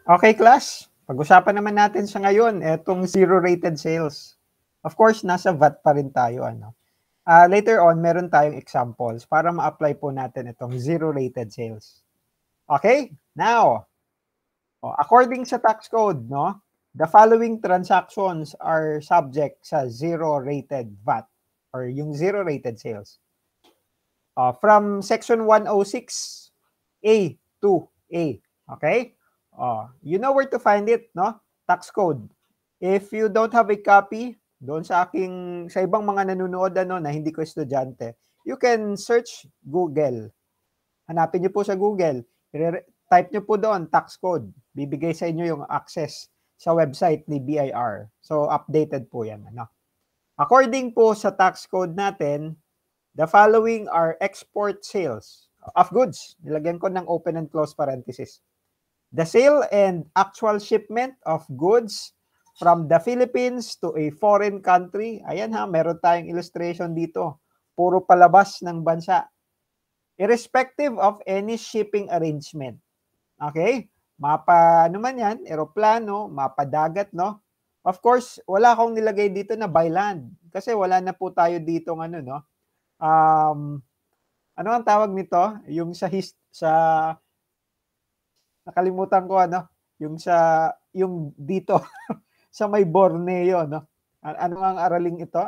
Okay, class. Pag-usapan naman natin sa ngayon, etong zero-rated sales. Of course, nasa VAT pa rin tayo. Later on, meron tayong examples para ma-apply po natin itong zero-rated sales. Okay? Now, according sa tax code, no, the following transactions are subject sa zero-rated VAT or yung zero-rated sales. From Section 106A to A. Okay? You know where to find it, no? Tax code. If you don't have a copy, doon sa ibang mga nanonood na hindi ko estudyante, you can search Google. Hanapin niyo po sa Google. Type niyo po doon, tax code. Bibigay sa inyo yung access sa website ni BIR. So, updated po yan. According po sa tax code natin, the following are export sales of goods. Nilagyan ko ng open and close parenthesis. The sale and actual shipment of goods from the Philippines to a foreign country. Ayan meron tayong illustration dito. Puro palabas ng bansa. Irrespective of any shipping arrangement. Okay? Mapa, man yan, eroplano, mapa dagat, no? Of course, wala akong nilagay dito na by land. Kasi wala na po tayo dito no? Ano ang tawag nito? Yung nakalimutan ko yung dito sa may Borneo, no? Ano ang araling ito?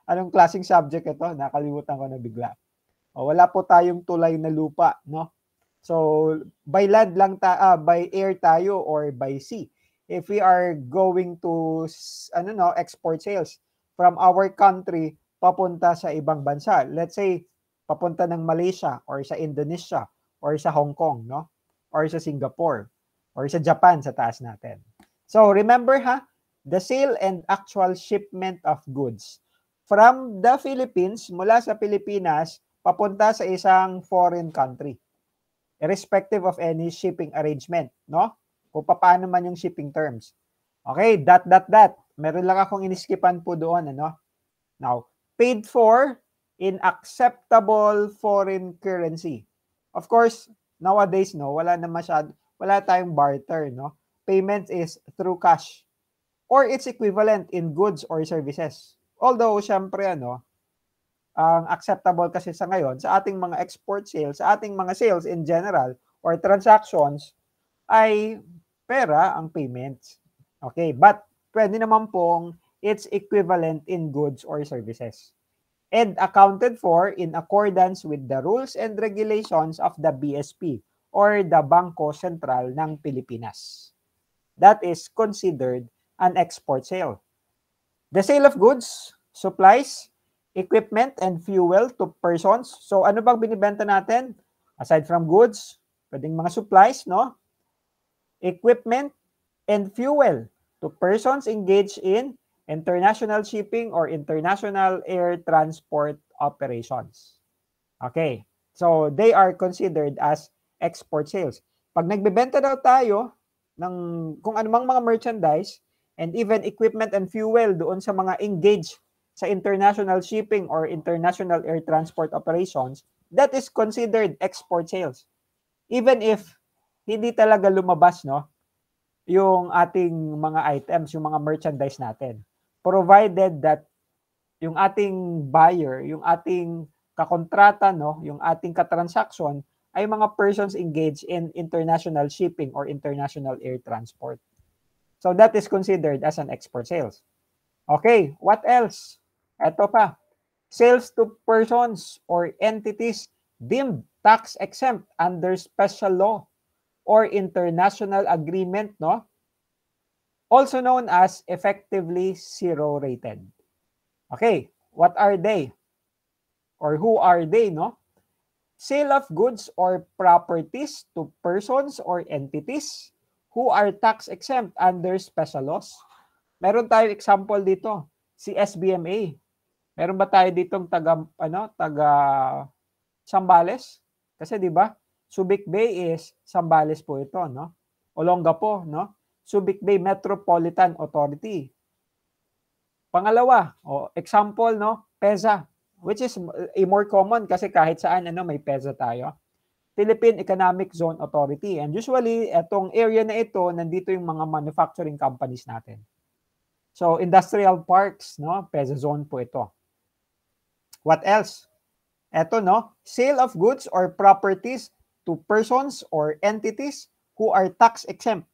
Anong klaseng subject ito? Nakalimutan ko na bigla. Wala po tayong tulay na lupa, no? So by land lang by air tayo or by sea. If we are going to export sales from our country papunta sa ibang bansa. Let's say papunta ng Malaysia or sa Indonesia or sa Hong Kong, no? Or sa Singapore or sa Japan sa taas natin. So remember the sale and actual shipment of goods from the Philippines, mula sa Pilipinas papunta sa isang foreign country. Irrespective of any shipping arrangement, no? Kung paano man yung shipping terms. Okay, that. Meron lang akong iniskipan po doon, Now, paid for in acceptable foreign currency. Of course, nowadays, wala tayong barter, no? Payment is through cash or its equivalent in goods or services. Although, syempre, ang acceptable kasi sa ngayon sa ating mga export sales, sa ating mga sales in general or transactions ay pera ang payments. Okay, but pwede naman pong its equivalent in goods or services and accounted for in accordance with the rules and regulations of the BSP or the Bangko Sentral ng Pilipinas. That is considered an export sale. The sale of goods, supplies, equipment, and fuel to persons. So ano bang binibenta natin? Aside from goods, pwedeng mga supplies, no? Equipment and fuel to persons engaged in international shipping or international air transport operations. Okay. So they are considered as export sales. Pag nagbebenta daw tayo ng kung anumang mga merchandise and even equipment and fuel doon sa mga engaged sa international shipping or international air transport operations, that is considered export sales. Even if hindi talaga lumabas, no, yung ating mga items, yung mga merchandise natin. Provided that yung ating buyer, yung ating kakontrata, no, yung ating katransaction ay mga persons engaged in international shipping or international air transport. So that is considered as an export sales. Okay, what else? Ito pa. Sales to persons or entities deemed tax exempt under special law or international agreement, no? Also known as effectively zero rated. Okay, what are they? Or who are they, no? Sale of goods or properties to persons or entities who are tax exempt under special laws. Meron tayong example dito, si SBMA. Meron ba tayo ditong taga Zambales? Kasi 'di ba? Subic Bay is Zambales po ito, no? Olongapo, no? Subic Bay Metropolitan Authority. Pangalawa, example, no? PEZA, which is a more common kasi kahit saan may PEZA tayo. Philippine Economic Zone Authority. And usually, etong area na ito, nandito yung mga manufacturing companies natin. So, industrial parks, no? PEZA zone po ito. What else? Eto, no? Sale of goods or properties to persons or entities who are tax exempt.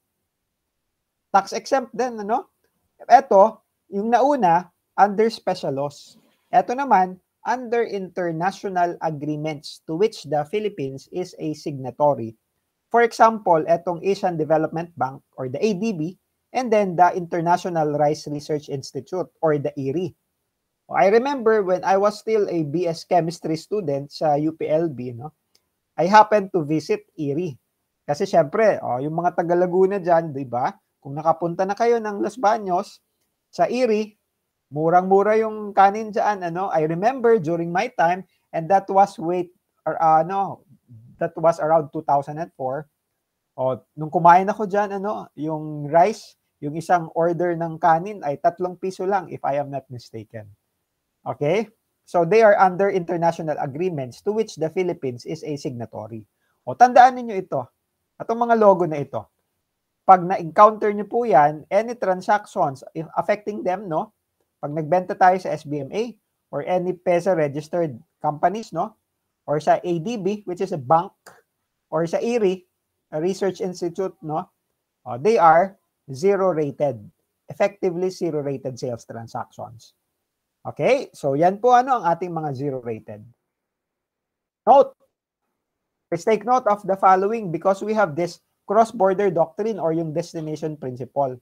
Tax exempt din, ano? Eto, yung nauna, under special laws. Eto naman, under international agreements to which the Philippines is a signatory. For example, etong Asian Development Bank or the ADB, and then the International Rice Research Institute or the IRI. I remember when I was still a BS chemistry student sa UPLB, no? I happened to visit IRI. Kasi syempre, yung mga taga Laguna dyan, di ba? Kung nakapunta na kayo ng Los Baños, sa IRI, murang-mura yung kanin dyan, ano? I remember during my time, and that was that was around 2004. Nung kumain ako dyan, yung rice, yung isang order ng kanin ay 3 piso lang, if I am not mistaken. Okay? So they are under international agreements to which the Philippines is a signatory. Tandaan niyo ito. Atong mga logo na ito. Pag na-encounter niyo po yan, any transactions affecting them, no? Pag nagbenta tayo sa SBMA or any PEZA registered companies, no? Or sa ADB, which is a bank, or sa IRI, a research institute, no? They are zero-rated. Effectively zero-rated sales transactions. Okay? So, yan po ang ating mga zero-rated. Note. Let's take note of the following because we have this cross-border doctrine or yung destination principle.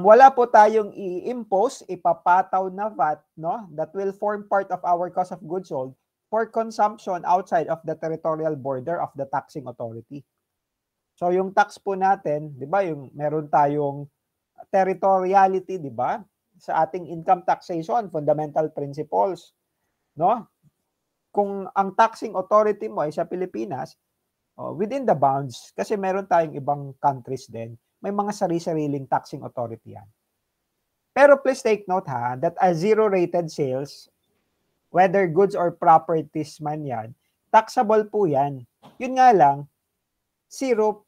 Wala po tayong i-impose, ipapataw na VAT, no? That will form part of our cost of goods sold for consumption outside of the territorial border of the taxing authority. So, yung tax po natin, di ba, yung meron tayong territoriality, di ba? Sa ating income taxation, fundamental principles, no? Kung ang taxing authority mo ay sa Pilipinas, within the bounds, kasi meron tayong ibang countries din, may mga sari-sariling taxing authority yan. Pero please take note that a zero-rated sales, whether goods or properties man yan, taxable po yan. Yun nga lang, 0%.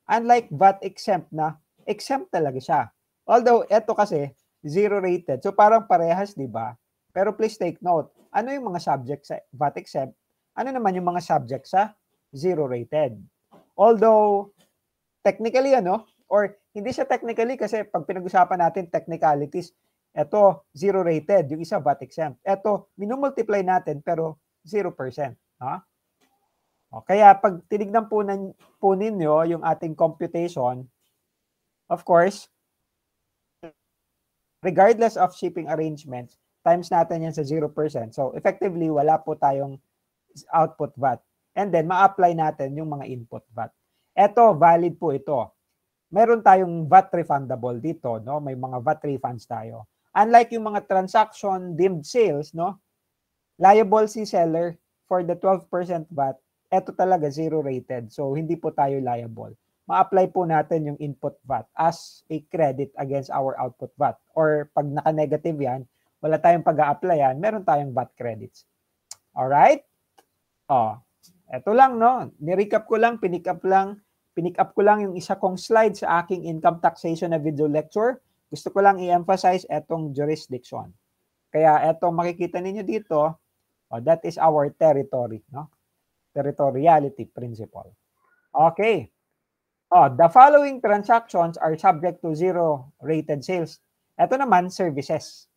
Unlike VAT exempt na, exempt talaga siya. Although, eto kasi, zero-rated. So, parang parehas, di ba? Pero please take note, ano yung mga subject sa VAT exempt? Ano naman yung mga subject sa zero-rated? Although, technically, or hindi siya technically kasi pag pinag-usapan natin technicalities, eto, zero-rated, yung isa VAT exempt. Eto, minumultiply natin pero 0%. Kaya pag tinignan po ninyo yung ating computation, of course, regardless of shipping arrangements, times natin yan sa 0%. So, effectively, wala po tayong output VAT. And then, ma-apply natin yung mga input VAT. Ito, valid po ito. Meron tayong VAT refundable dito, no? May mga VAT refunds tayo. Unlike yung mga transaction deemed sales, no? Liable si seller for the 12% VAT. Ito talaga zero-rated. So, hindi po tayo liable. Ma-apply po natin yung input VAT as a credit against our output VAT. Or pag naka-negative yan, wala tayong pag-a-applyan, meron tayong VAT credits. Alright? Eto lang, no? Ni-recap ko lang, pinick up ko lang yung isa kong slide sa aking income taxation na video lecture. Gusto ko lang i-emphasize etong jurisdiction. Kaya etong makikita ninyo dito, that is our territory, no? Territoriality principle. Okay. The following transactions are subject to zero-rated sales. Ito naman, services.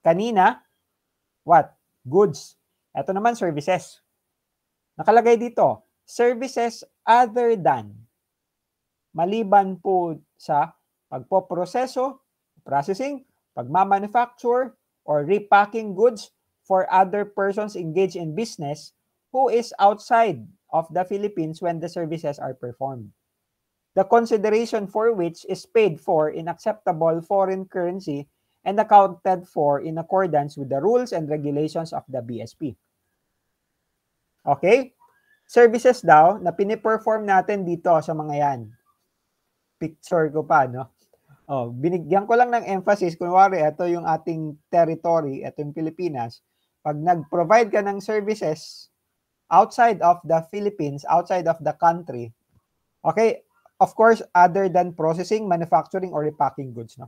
Kanina, what? Goods. Ito naman, services. Nakalagay dito, services other than. Maliban po sa pagpoproseso, processing, pagmamanufacture, or repacking goods for other persons engaged in business who is outside of the Philippines when the services are performed. The consideration for which is paid for in acceptable foreign currency and accounted for in accordance with the rules and regulations of the BSP. Okay? Services daw na piniperform natin dito sa mga yan. Picture ko pa, no? Binigyan ko lang ng emphasis. Kunwari, ito yung ating territory, ito yung Pilipinas. Pag nag-provide ka ng services outside of the Philippines, outside of the country, okay, of course, other than processing, manufacturing, or repacking goods, no?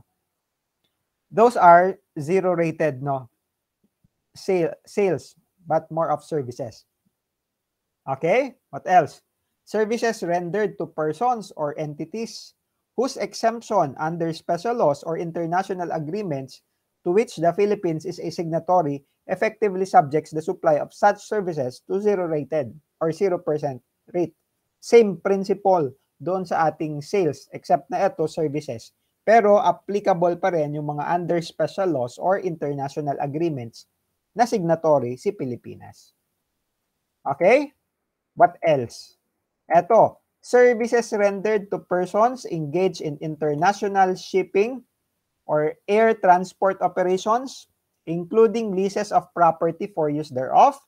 Those are zero-rated, no? Sales, but more of services. Okay, what else? Services rendered to persons or entities whose exemption under special laws or international agreements to which the Philippines is a signatory effectively subjects the supply of such services to zero-rated or 0% rate. Same principle doon sa ating sales, except na ito, services. Pero applicable pa rin yung mga under special laws or international agreements na signatory si Pilipinas. Okay? What else? Eto, services rendered to persons engaged in international shipping or air transport operations, including leases of property for use thereof,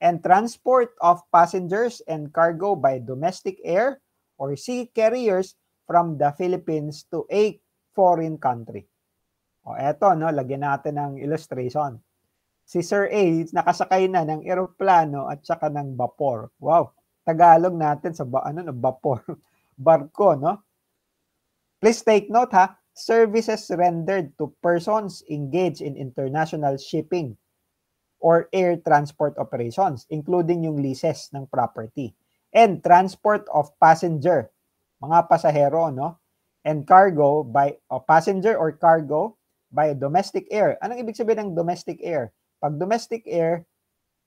and transport of passengers and cargo by domestic air or sea carriers from the Philippines to a foreign country. O eto, no, lagyan natin ng illustration. Si Sir A, nakasakay na ng eroplano at saka ng vapor. Wow, Tagalog natin sa vapor, barko, no? Please take note ha, services rendered to persons engaged in international shipping or air transport operations, including yung leases ng property, and transport of passenger, mga pasahero, no? And cargo by passenger or cargo by domestic air. Anong ibig sabihin ng domestic air? Pag domestic air,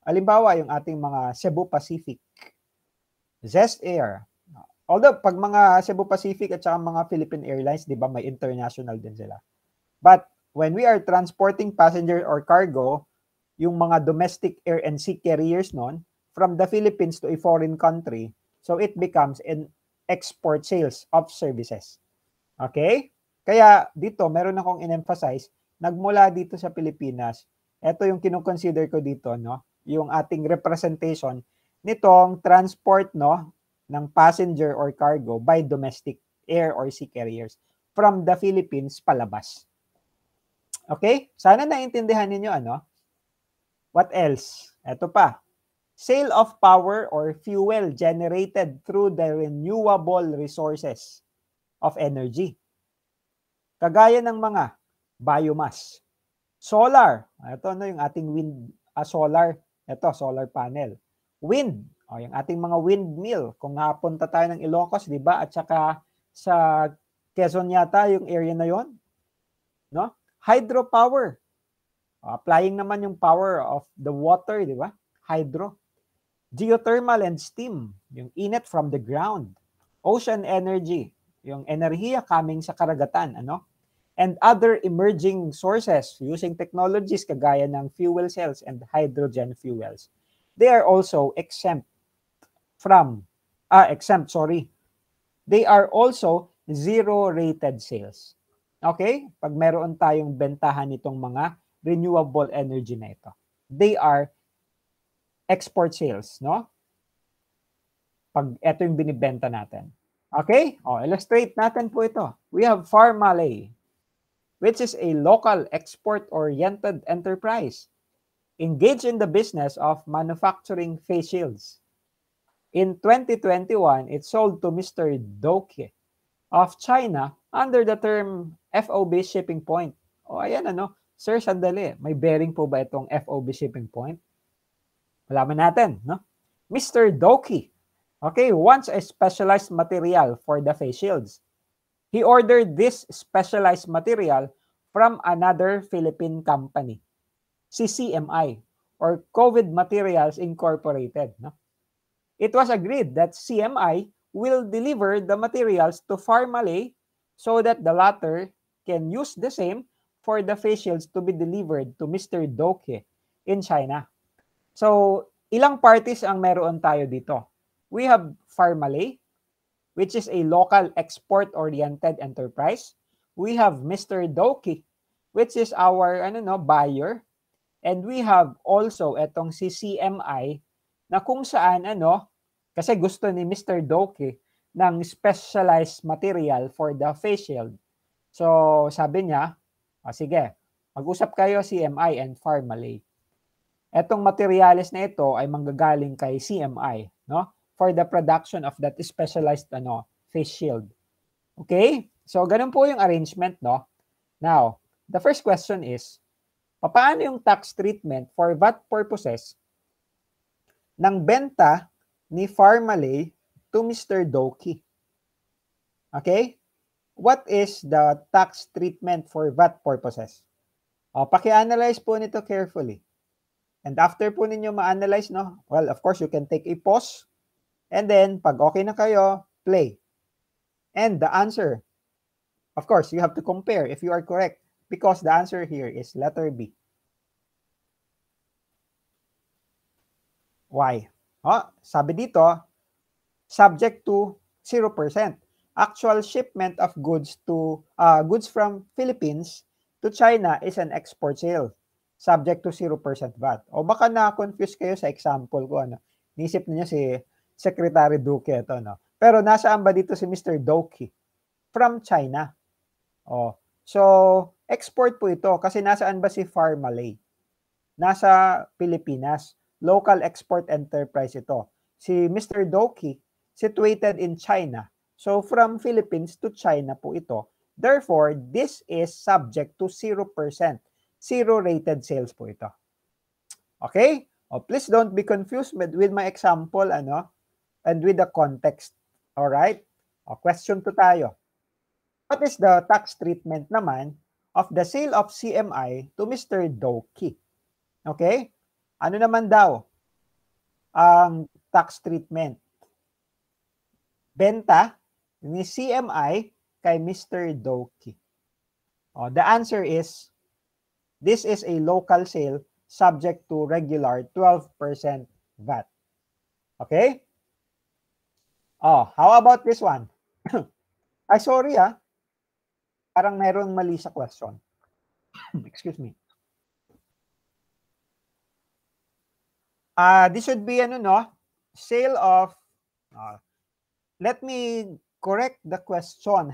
halimbawa yung ating mga Cebu Pacific, Zest Air. Although pag mga Cebu Pacific at saka mga Philippine Airlines, di ba, may international din sila. But when we are transporting passenger or cargo, yung mga domestic air and sea carriers nun, from the Philippines to a foreign country, so it becomes an export sales of services. Okay? Kaya dito, meron akong in-emphasize, nagmula dito sa Pilipinas, ito yung kinukonsider ko dito, no? Yung ating representation nitong transport, no, ng passenger or cargo by domestic air or sea carriers from the Philippines palabas. Okay? Sana naintindihan ninyo, ano? What else? Ito pa. Sale of power or fuel generated through the renewable resources of energy. Kagaya ng mga biomass, solar. Ito no, yung ating wind, solar. Ito, solar panel. Wind. O, yung ating mga windmill. Kung napunta tayo ng Ilocos, di ba? At saka sa Quezon yata, yung area na yon, no? Hydropower. Applying naman yung power of the water, di ba? Hydro. Geothermal and steam. Yung init from the ground. Ocean energy. Yung enerhiya coming sa karagatan, ano? And other emerging sources using technologies kagaya ng fuel cells and hydrogen fuels. They are also exempt. They are also zero-rated sales. Okay? Pag meron tayong bentahan nitong mga renewable energy na ito. They are export sales, no? Pag ito yung binibenta natin. Okay? Illustrate natin po ito. We have Farmalay, which is a local export-oriented enterprise engaged in the business of manufacturing face shields. In 2021, it sold to Mr. Doke of China under the term FOB shipping point. Ayan ano. Sir, sandali. May bearing po ba itong FOB shipping point? Malaman natin, no? Mr. Doke, okay, wants a specialized material for the face shields. He ordered this specialized material from another Philippine company, CCMI, or COVID Materials Incorporated. No? It was agreed that CMI will deliver the materials to Farmalay so that the latter can use the same for the face shields to be delivered to Mr. Doke in China. So, ilang parties ang meron tayo dito? We have Farmalay, which is a local export-oriented enterprise. We have Mr. Doke, which is our buyer. And we have also etong si CMI na kung saan kasi gusto ni Mr. Doke ng specialized material for the face shield. So sabi niya, sige, mag-usap kayo CMI and Farmalay. Etong materyales na ito ay manggagaling kay CMI, no? For the production of that specialized face shield. Okay? So ganun po yung arrangement, no? Now, the first question is, paano yung tax treatment for VAT purposes ng benta ni Farmalay to Mr. Doki? Okay? What is the tax treatment for VAT purposes? Paki-analyze po nito carefully. And after po ninyo ma-analyze, no? Well, of course, you can take a pause. And then, pag okay na kayo, play. And the answer, of course, you have to compare if you are correct. Because the answer here is letter B. Why? Sabi dito, subject to 0%. Actual shipment of goods to goods from Philippines to China is an export sale, subject to 0% VAT. O baka na-confuse kayo sa example ko, ano. Nisip niyo si Secretary Duque ito, no. Pero nasaan ba dito si Mr. Doki? From China. So export po ito kasi nasaan ba si Farmalay? Nasa Pilipinas. Local export enterprise ito. Si Mr. Doki, situated in China. So from Philippines to China po ito. Therefore, this is subject to 0%. Zero rated sales po ito. Okay? Please don't be confused with my example, and with the context. Alright? Question 2 tayo. What is the tax treatment naman of the sale of CMI to Mr. Doki? Okay? Ano naman daw ang tax treatment? Benta ni CMI kay Mr. Doki. The answer is, this is a local sale subject to regular 12% VAT. Okay? How about this one? Ay, sorry Parang mayroong mali sa question. Excuse me. This should be sale of let me correct the question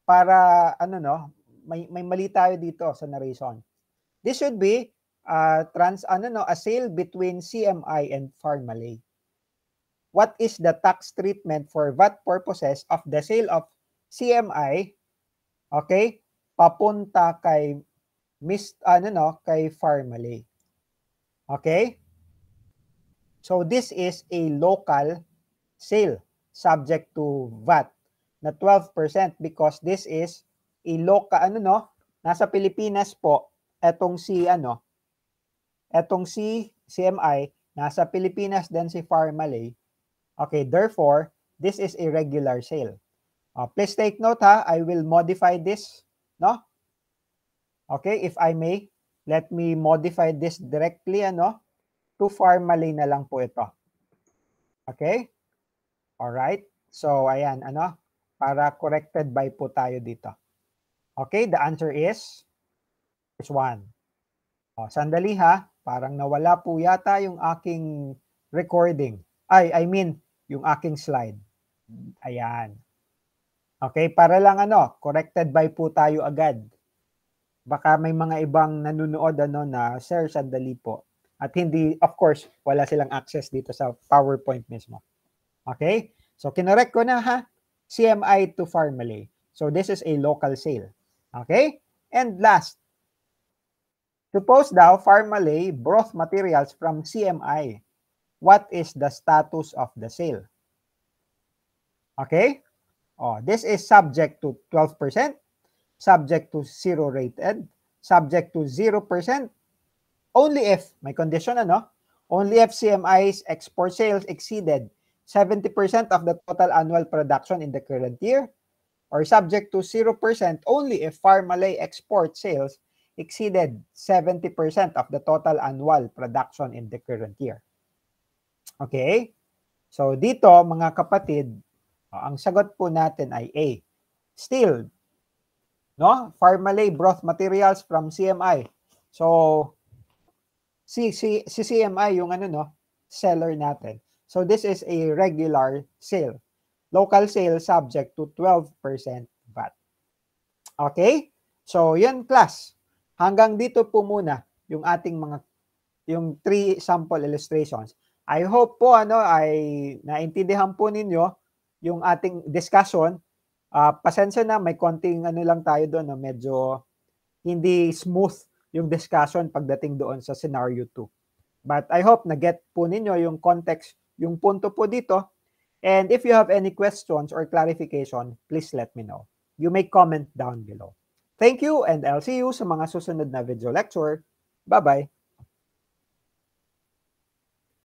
para may mali tayo dito sa narration. This should be a sale between CMI and Farmalay. What is the tax treatment for VAT purposes of the sale of CMI papunta kay kay Farmalay? Okay? So this is a local sale subject to VAT na 12% because this is a local nasa Pilipinas po etong si CMI, nasa Pilipinas din si Farmalay. Okay, therefore this is a regular sale. Please take note I will modify this, no? Okay, if I may, let me modify this directly to Farmalay na lang po ito. Okay? Alright. So, ayan, para corrected by po tayo dito. Okay, the answer is this one. Sandali parang nawala po yata yung aking recording. I mean, yung aking slide. Ayan. Okay, para lang corrected by po tayo agad. Baka may mga ibang nanonood na, sir, sandali po. At hindi, of course, wala silang access dito sa PowerPoint mismo. Okay? So, kinorek ko na CMI to Farmalay. So, this is a local sale. Okay? And last, suppose daw Farmalay brought materials from CMI. What is the status of the sale? Okay? This is subject to 12%, subject to 0 rated, subject to 0%, only if, may condition only if CMI's export sales exceeded 70% of the total annual production in the current year, or subject to 0% only if Farmalay export sales exceeded 70% of the total annual production in the current year. Okay? So dito, mga kapatid, ang sagot po natin ay A. Still, Farmalay brought materials from CMI. So, si CMI yung seller natin. So, this is a regular sale. Local sale subject to 12% VAT. Okay? So, yan class. Hanggang dito po muna yung ating mga yung 3 sample illustrations. I hope po ay naintindihan po ninyo yung ating discussion. Pasensya na, may konting lang tayo doon, no? Medyo hindi smooth yung discussion pagdating doon sa scenario 2. But I hope na-get po ninyo yung context, yung punto po dito. And if you have any questions or clarification, please let me know. You may comment down below. Thank you, and I'll see you sa mga susunod na video lecture. Bye-bye!